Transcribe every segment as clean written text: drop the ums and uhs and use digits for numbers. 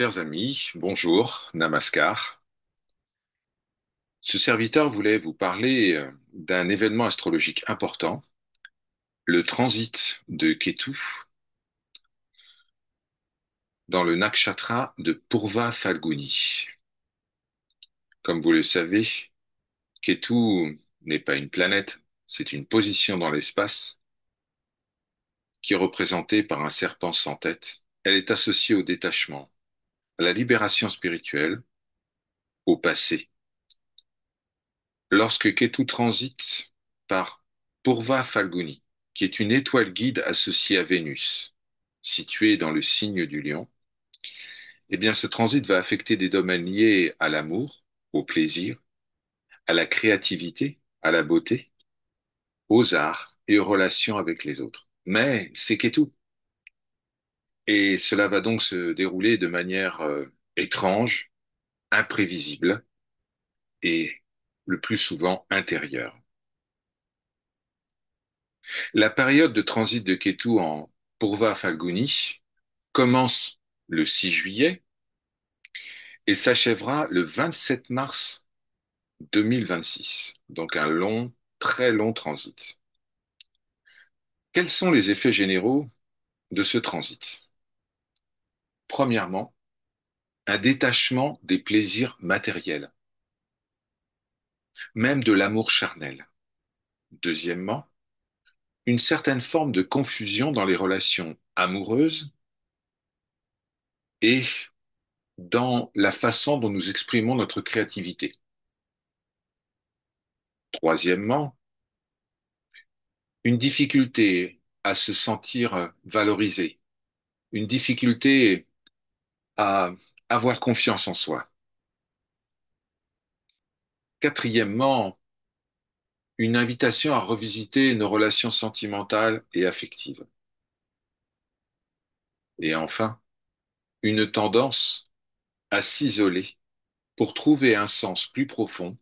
Chers amis, bonjour, Namaskar. Ce serviteur voulait vous parler d'un événement astrologique important, le transit de Ketu dans le nakshatra de Purva Phalguni. Comme vous le savez, Ketu n'est pas une planète, c'est une position dans l'espace qui est représentée par un serpent sans tête. Elle est associée au détachement, à la libération spirituelle, au passé. Lorsque Ketu transite par Purva Phalguni, qui est une étoile guide associée à Vénus, située dans le signe du Lion, eh bien ce transit va affecter des domaines liés à l'amour, au plaisir, à la créativité, à la beauté, aux arts et aux relations avec les autres. Mais c'est Ketu. Et cela va donc se dérouler de manière étrange, imprévisible et le plus souvent intérieure. La période de transit de Ketu en Purva Phalguni commence le 6 juillet et s'achèvera le 27 mars 2026. Donc un long, très long transit. Quels sont les effets généraux de ce transit? Premièrement, un détachement des plaisirs matériels, même de l'amour charnel. Deuxièmement, une certaine forme de confusion dans les relations amoureuses et dans la façon dont nous exprimons notre créativité. Troisièmement, une difficulté à se sentir valorisé, une difficulté à avoir confiance en soi. Quatrièmement, une invitation à revisiter nos relations sentimentales et affectives. Et enfin, une tendance à s'isoler pour trouver un sens plus profond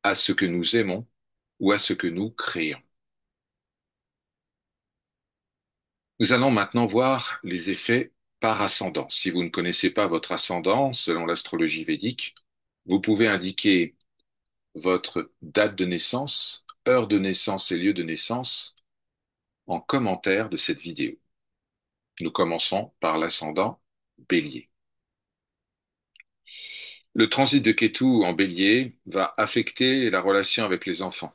à ce que nous aimons ou à ce que nous créons. Nous allons maintenant voir les effets par ascendant. Si vous ne connaissez pas votre ascendant, selon l'astrologie védique, vous pouvez indiquer votre date de naissance, heure de naissance et lieu de naissance en commentaire de cette vidéo. Nous commençons par l'ascendant Bélier. Le transit de Ketu en Bélier va affecter la relation avec les enfants,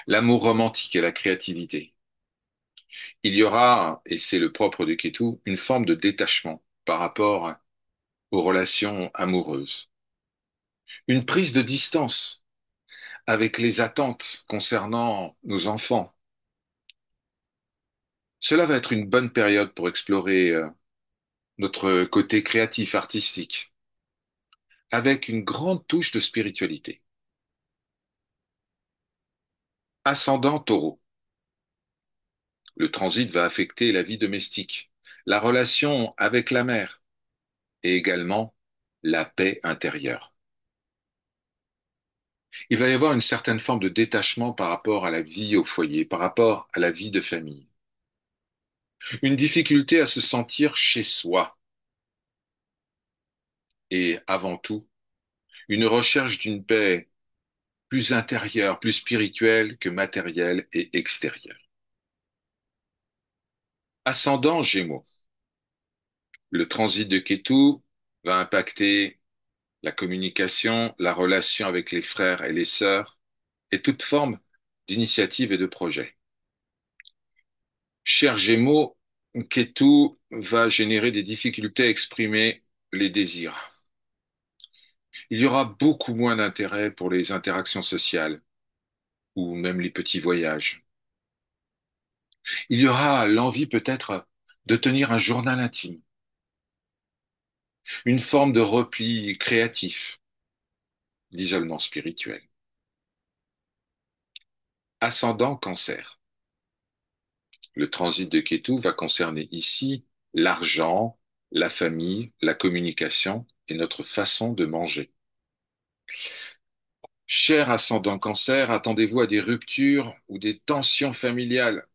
l'amour romantique et la créativité. Il y aura, et c'est le propre de Ketu, une forme de détachement par rapport aux relations amoureuses, une prise de distance avec les attentes concernant nos enfants. Cela va être une bonne période pour explorer notre côté créatif, artistique, avec une grande touche de spiritualité. Ascendant Taureau. Le transit va affecter la vie domestique, la relation avec la mère et également la paix intérieure. Il va y avoir une certaine forme de détachement par rapport à la vie au foyer, par rapport à la vie de famille. Une difficulté à se sentir chez soi et avant tout, une recherche d'une paix plus intérieure, plus spirituelle que matérielle et extérieure. Ascendant Gémeaux. Le transit de Ketu va impacter la communication, la relation avec les frères et les sœurs et toute forme d'initiative et de projet. Cher Gémeaux, Ketu va générer des difficultés à exprimer les désirs. Il y aura beaucoup moins d'intérêt pour les interactions sociales ou même les petits voyages. Il y aura l'envie peut-être de tenir un journal intime, une forme de repli créatif, d'isolement spirituel. Ascendant Cancer. Le transit de Ketu va concerner ici l'argent, la famille, la communication et notre façon de manger. Cher ascendant Cancer, attendez-vous à des ruptures ou des tensions familiales.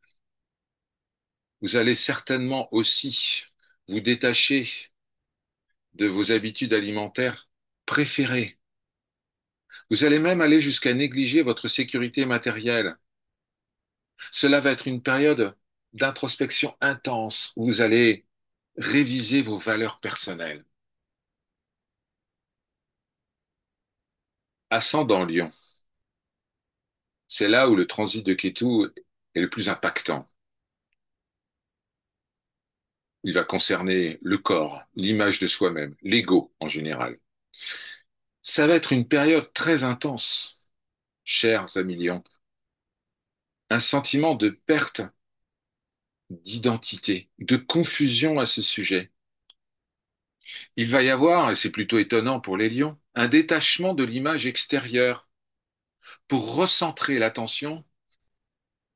Vous allez certainement aussi vous détacher de vos habitudes alimentaires préférées. Vous allez même aller jusqu'à négliger votre sécurité matérielle. Cela va être une période d'introspection intense où vous allez réviser vos valeurs personnelles. Ascendant Lion, c'est là où le transit de Kétu est le plus impactant. Il va concerner le corps, l'image de soi-même, l'ego en général. Ça va être une période très intense, chers amis Lions. Un sentiment de perte d'identité, de confusion à ce sujet. Il va y avoir, et c'est plutôt étonnant pour les lions, un détachement de l'image extérieure pour recentrer l'attention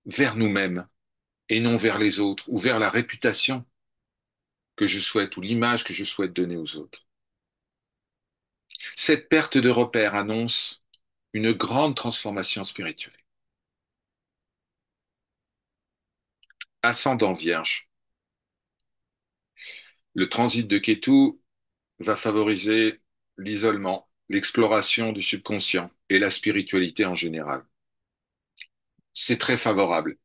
vers nous-mêmes et non vers les autres ou vers la réputation que je souhaite ou l'image que je souhaite donner aux autres. Cette perte de repère annonce une grande transformation spirituelle. Ascendant Vierge, le transit de Kétu va favoriser l'isolement, l'exploration du subconscient et la spiritualité en général. C'est très favorable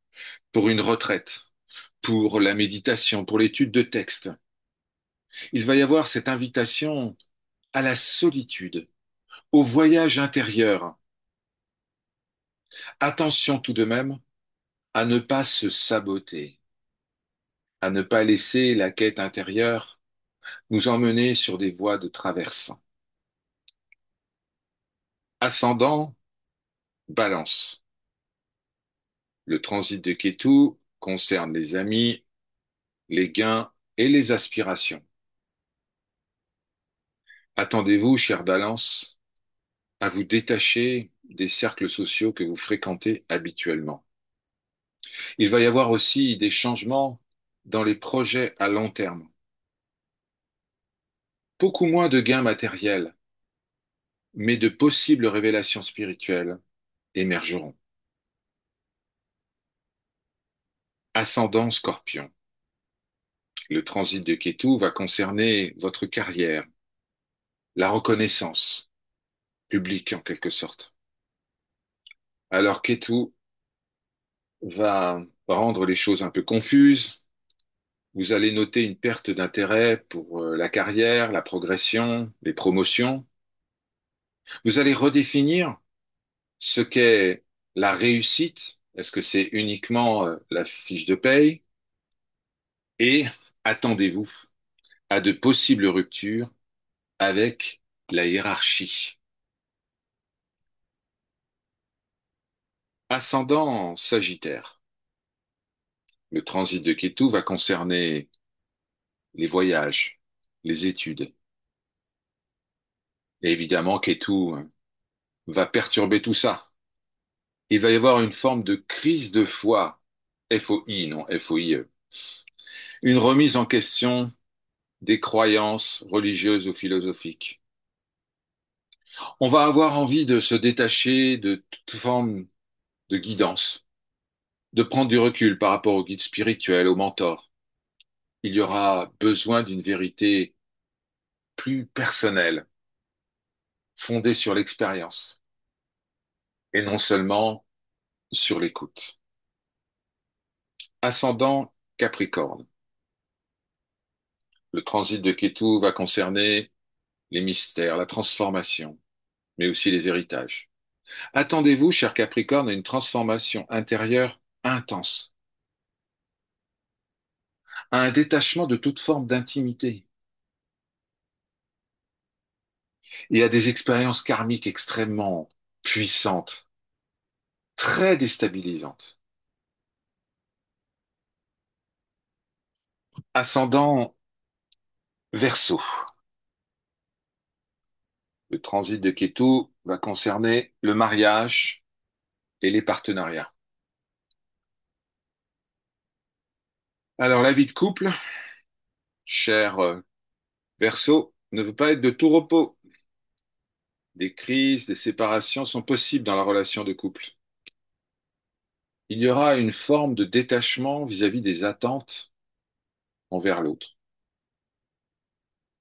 pour une retraite, pour la méditation, pour l'étude de textes. Il va y avoir cette invitation à la solitude, au voyage intérieur. Attention tout de même à ne pas se saboter, à ne pas laisser la quête intérieure nous emmener sur des voies de traverse. Ascendant, Balance. Le transit de Kétu concerne les amis, les gains et les aspirations. Attendez-vous, chère Balance, à vous détacher des cercles sociaux que vous fréquentez habituellement. Il va y avoir aussi des changements dans les projets à long terme. Beaucoup moins de gains matériels, mais de possibles révélations spirituelles émergeront. Ascendant Scorpion. Le transit de Kétu va concerner votre carrière, la reconnaissance publique en quelque sorte. Alors Kétu va rendre les choses un peu confuses. Vous allez noter une perte d'intérêt pour la carrière, la progression, les promotions. Vous allez redéfinir ce qu'est la réussite. Est-ce que c'est uniquement la fiche de paye? Et attendez-vous à de possibles ruptures avec la hiérarchie. Ascendant Sagittaire. Le transit de Kétu va concerner les voyages, les études. Et évidemment, Kétu va perturber tout ça. Il va y avoir une forme de crise de foi, FOI, non, FOIE, une remise en question des croyances religieuses ou philosophiques. On va avoir envie de se détacher de toute forme de guidance, de prendre du recul par rapport au guide spirituel, au mentor. Il y aura besoin d'une vérité plus personnelle, fondée sur l'expérience et non seulement sur l'écoute. Ascendant Capricorne. Le transit de Kétu va concerner les mystères, la transformation, mais aussi les héritages. Attendez-vous, cher Capricorne, à une transformation intérieure intense, à un détachement de toute forme d'intimité et à des expériences karmiques extrêmement puissantes, très déstabilisantes. Ascendant Verseau. Le transit de Kétu va concerner le mariage et les partenariats. Alors, la vie de couple, cher Verseau, ne veut pas être de tout repos. Des crises, des séparations sont possibles dans la relation de couple. Il y aura une forme de détachement vis-à-vis des attentes envers l'autre.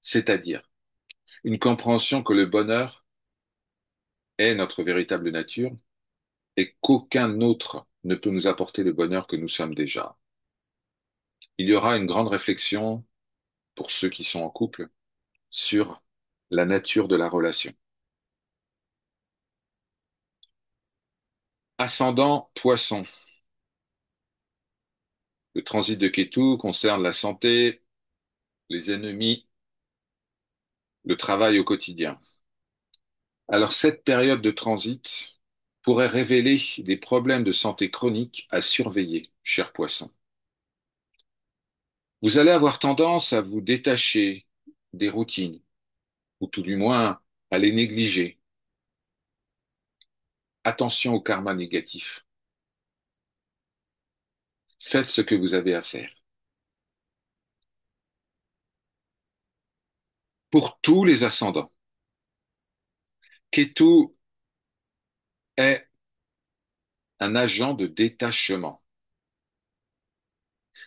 C'est-à-dire, une compréhension que le bonheur est notre véritable nature et qu'aucun autre ne peut nous apporter le bonheur que nous sommes déjà. Il y aura une grande réflexion pour ceux qui sont en couple sur la nature de la relation. Ascendant Poisson. Le transit de Ketu concerne la santé, les ennemis, le travail au quotidien. Alors cette période de transit pourrait révéler des problèmes de santé chronique à surveiller, cher Poisson. Vous allez avoir tendance à vous détacher des routines, ou tout du moins à les négliger. Attention au karma négatif. Faites ce que vous avez à faire. Pour tous les ascendants, Ketu est un agent de détachement.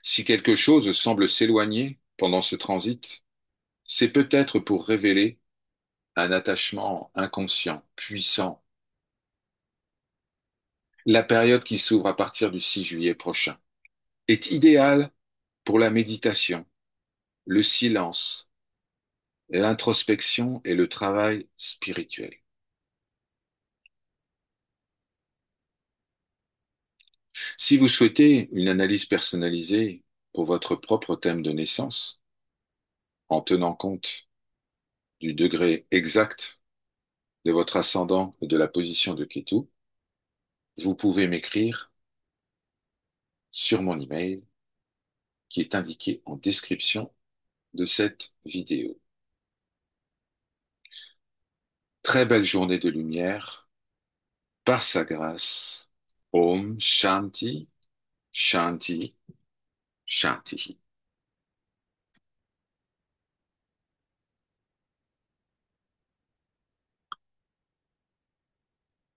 Si quelque chose semble s'éloigner pendant ce transit, c'est peut-être pour révéler un attachement inconscient, puissant. La période qui s'ouvre à partir du 6 juillet prochain est idéale pour la méditation, le silence, l'introspection et le travail spirituel. Si vous souhaitez une analyse personnalisée pour votre propre thème de naissance, en tenant compte du degré exact de votre ascendant et de la position de Ketu, vous pouvez m'écrire sur mon email qui est indiqué en description de cette vidéo. Très belle journée de lumière, par sa grâce. Om Shanti, Shanti, Shanti.